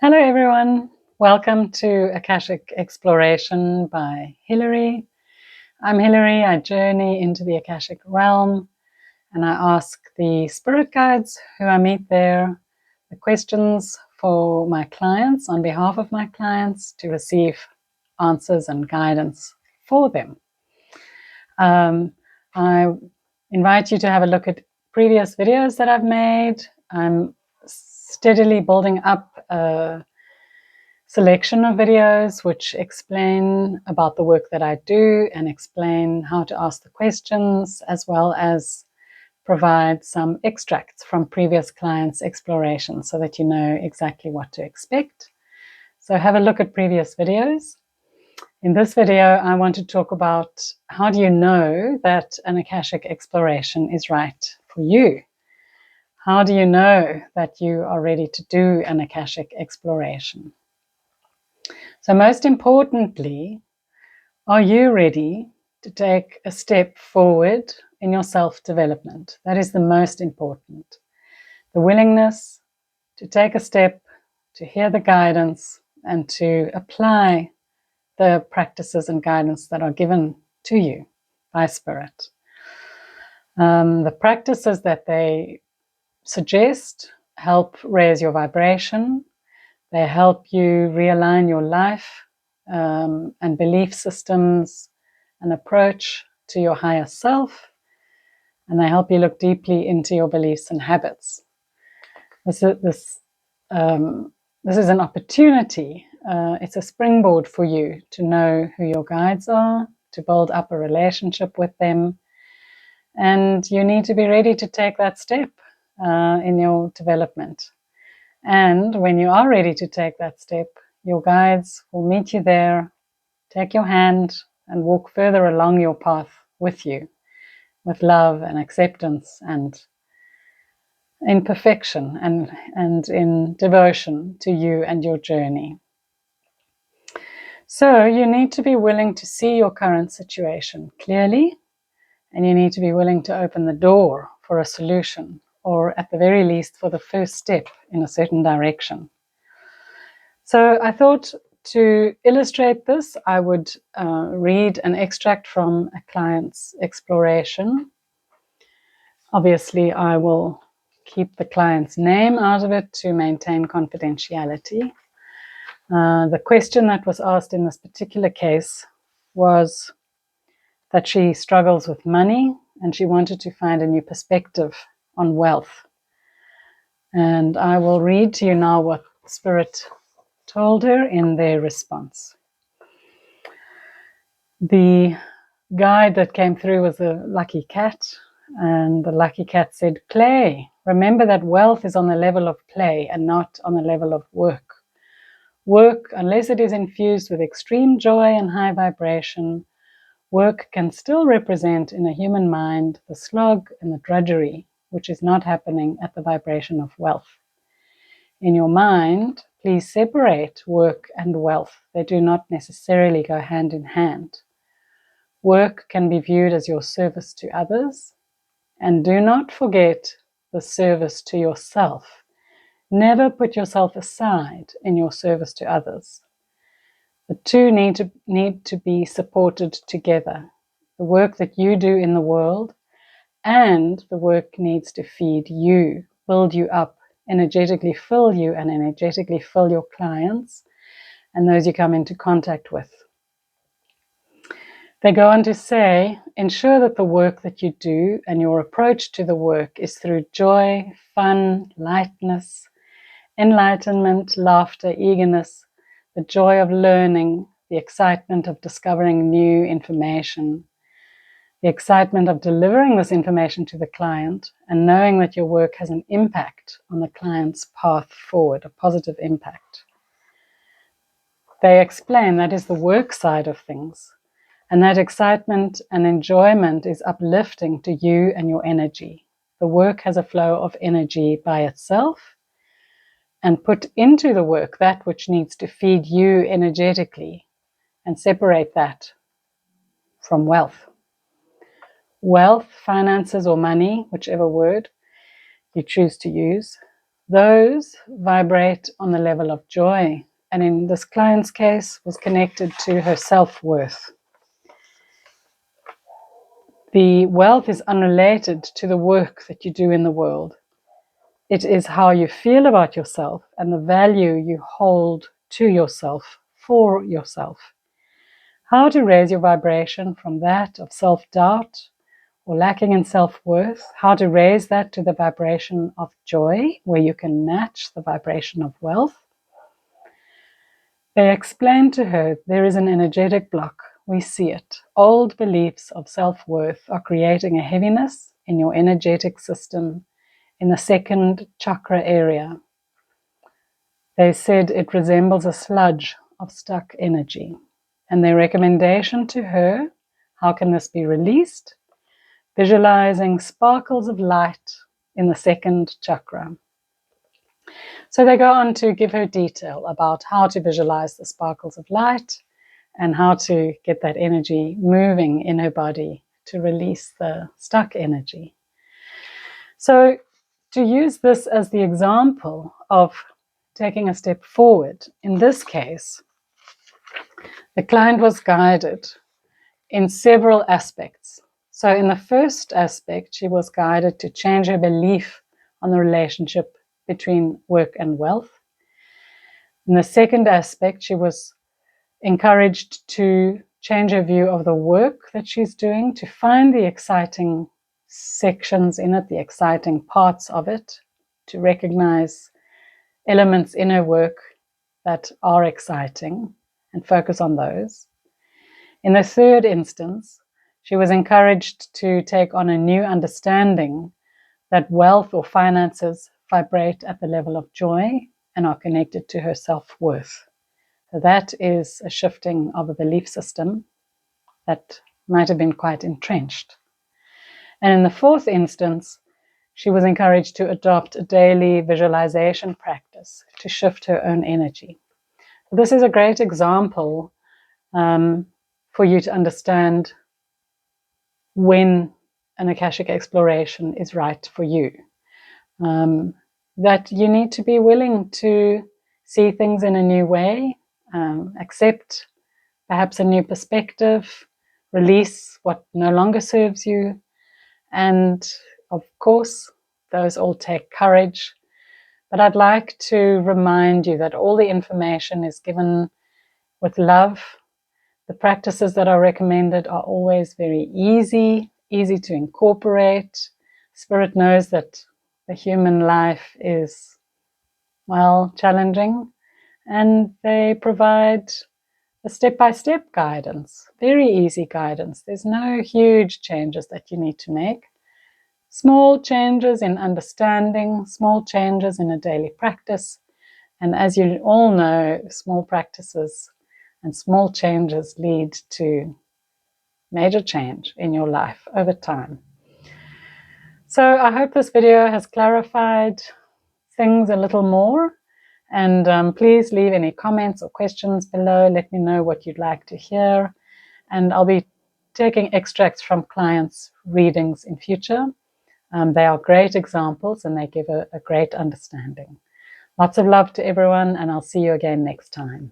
Hello everyone, welcome to Akashic Exploration by Hilary. I'm Hilary, I journey into the Akashic realm and I ask the spirit guides who I meet there the questions for my clients on behalf of my clients to receive answers and guidance for them. I invite you to have a look at previous videos that I've made. I'm steadily building up a selection of videos which explain about the work that I do and explain how to ask the questions, as well as provide some extracts from previous clients' explorations so that you know exactly what to expect. So have a look at previous videos. In this video, I want to talk about how do you know that an Akashic exploration is right for you? How do you know that you are ready to do an Akashic exploration? So most importantly, are you ready to take a step forward in your self-development? That is the most important. The willingness to take a step, to hear the guidance, and to apply the practices and guidance that are given to you by Spirit. The practices that they suggest help raise your vibration. They help you realign your life and belief systems and approach to your higher self. And they help you look deeply into your beliefs and habits. This is an opportunity. It's a springboard for you to know who your guides are, to build up a relationship with them. And you need to be ready to take that step in your development. And when you are ready to take that step, your guides will meet you there, take your hand, and walk further along your path with you, with love and acceptance and in perfection and in devotion to you and your journey. So you need to be willing to see your current situation clearly, and you need to be willing to open the door for a solution, or at the very least for the first step in a certain direction. So I thought to illustrate this, I would read an extract from a client's exploration. Obviously, I will keep the client's name out of it to maintain confidentiality. The question that was asked in this particular case was that she struggles with money and she wanted to find a new perspective on wealth. And I will read to you now what Spirit told her in their response. The guide that came through was a lucky cat, and the lucky cat said, "Play. Remember that wealth is on the level of play and not on the level of work. Work, unless it is infused with extreme joy and high vibration, work can still represent in a human mind the slog and the drudgery, which is not happening at the vibration of wealth. In your mind, please separate work and wealth. They do not necessarily go hand in hand. Work can be viewed as your service to others, and do not forget the service to yourself. Never put yourself aside in your service to others. The two need to be supported together. The work that you do in the world and the work needs to feed you, build you up, energetically fill you, and energetically fill your clients and those you come into contact with." They go on to say, "Ensure that the work that you do and your approach to the work is through joy, fun, lightness, enlightenment, laughter, eagerness, the joy of learning, the excitement of discovering new information, the excitement of delivering this information to the client, and knowing that your work has an impact on the client's path forward, a positive impact." They explain that is the work side of things, and that excitement and enjoyment is uplifting to you and your energy. The work has a flow of energy by itself, and put into the work that which needs to feed you energetically, and separate that from wealth. Wealth, finances, or money, whichever word you choose to use, those vibrate on the level of joy, and in this client's case was connected to her self-worth. The wealth is unrelated to the work that you do in the world. It is how you feel about yourself and the value you hold to yourself, for yourself. How to raise your vibration from that of self-doubt or lacking in self-worth, how to raise that to the vibration of joy, where you can match the vibration of wealth. They explained to her there is an energetic block. We see it. Old beliefs of self-worth are creating a heaviness in your energetic system in the second chakra area. They said it resembles a sludge of stuck energy. And their recommendation to her, how can this be released? Visualizing sparkles of light in the second chakra. So they go on to give her detail about how to visualize the sparkles of light and how to get that energy moving in her body to release the stuck energy. So to use this as the example of taking a step forward, in this case, the client was guided in several aspects. So in the first aspect, she was guided to change her belief on the relationship between work and wealth. In the second aspect, she was encouraged to change her view of the work that she's doing, to find the exciting sections in it, the exciting parts of it, to recognize elements in her work that are exciting and focus on those. In the third instance, she was encouraged to take on a new understanding that wealth or finances vibrate at the level of joy and are connected to her self-worth. So that is a shifting of a belief system that might have been quite entrenched. And in the fourth instance, she was encouraged to adopt a daily visualization practice to shift her own energy. So this is a great example for you to understand when an Akashic exploration is right for you. That you need to be willing to see things in a new way, accept perhaps a new perspective, release what no longer serves you, and of course, those all take courage. But I'd like to remind you that all the information is given with love. The practices that are recommended are always very easy to incorporate. Spirit knows that the human life is, well, challenging, and they provide a step-by-step guidance, very easy guidance. There's no huge changes that you need to make. Small changes in understanding, small changes in a daily practice. And as you all know, small practices and small changes lead to major change in your life over time. So I hope this video has clarified things a little more. And please leave any comments or questions below. Let me know what you'd like to hear. And I'll be taking extracts from clients' readings in future. They are great examples and they give a great understanding. Lots of love to everyone, and I'll see you again next time.